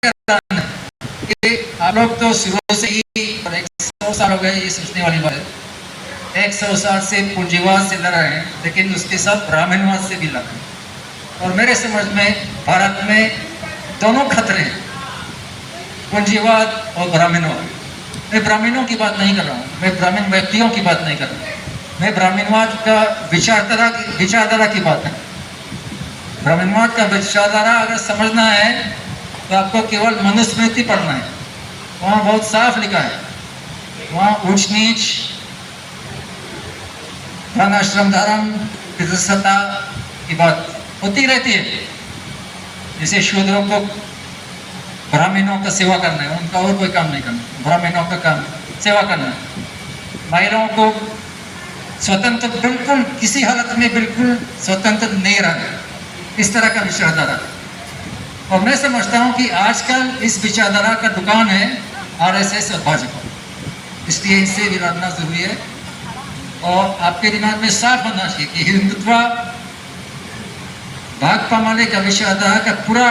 कि आप लोग तो शुरू से ही 100 साल हो गए ये सोचने वाली बात है। 100 साल से पूंजीवाद से लड़ रहे हैं, लेकिन उसके साथ ब्राह्मणवाद से भी लड़ रहे हैं। और मेरे समझ में भारत में दोनों खतरे हैं, पूंजीवाद और ब्राह्मणवाद। मैं ब्राह्मणों की बात नहीं कर रहा हूँ, मैं ब्राह्मण व्यक्तियों की बात नहीं कर रहा हूँ, मैं ब्राह्मणवाद का विचारधारा की बात है। ब्राह्मणवाद का विचारधारा अगर समझना है तो आपको केवल मनुस्मृति पढ़ना है। वहाँ बहुत साफ लिखा है, वहाँ ऊंच नीच, वर्णाश्रम धर्म, पितृसत्ता की बात होती रहती है। जैसे शूद्रों को ब्राह्मणों का सेवा करना है, उनका और कोई काम नहीं करना, ब्राह्मणों का काम सेवा करना है। महिलाओं को स्वतंत्र, बिल्कुल किसी हालत में बिल्कुल स्वतंत्र नहीं रहना, इस तरह का विचारधारा। और मैं समझता हूँ कि आजकल इस विचारधारा का दुकान है आरएसएस और भाजपा, इसलिए इनसे भी लड़ना जरूरी है। और आपके दिमाग में साफ होना चाहिए कि हिंदुत्व भाकपा माले का विचारधारा का पूरा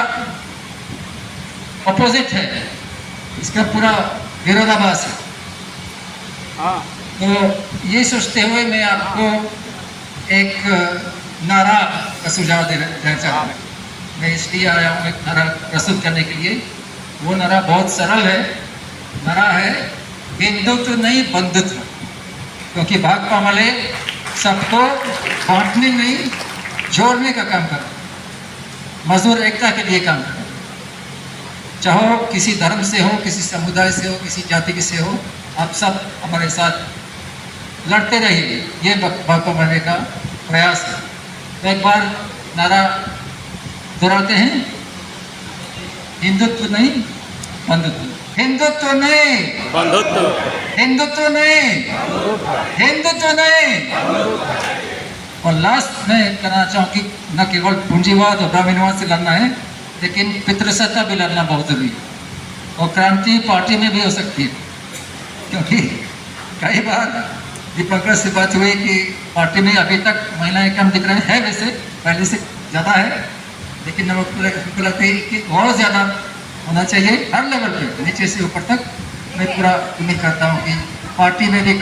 अपोजिट है, इसका पूरा विरोधाभास है। तो ये सोचते हुए मैं आपको एक नारा का सुझाव देना चाहता हूँ। मैं इसलिए आया हूँ एक नारा प्रस्तुत करने के लिए। वो नारा बहुत सरल है, नारा है हिंदुत्व नहीं बंधुत्व, क्योंकि भाकपा वाले सबको बांटने नहीं जोड़ने का काम कर, मजदूर एकता के लिए काम कर। चाहो किसी धर्म से हो, किसी समुदाय से हो, किसी जाति से हो, आप सब हमारे साथ लड़ते रहिए, ये भाकपा वाले का प्रयास है। तो एक बार नारा दोहराते हैं, हिंदुत्व नहीं बंधुत्व, हिंदुत्व नहीं बंधुत्व, हिंदुत्व नहीं हिंदुत्व नहीं। और लास्ट में कहना चाहूँ कि न केवल पूंजीवाद और ब्राह्मणवाद से लड़ना है, लेकिन पितृसत्ता भी लड़ना बहुत जरूरी है। और क्रांति पार्टी में भी हो सकती है, क्योंकि कई बार दीपंकर से बात हुई कि पार्टी में अभी तक महिलाएं कम दिख रहे हैं, वैसे पहले से ज़्यादा है, लेकिन हमको लगता है कि और ज़्यादा होना चाहिए हर लेवल पे, नीचे से ऊपर तक। मैं पूरा उम्मीद करता हूँ कि पार्टी में भी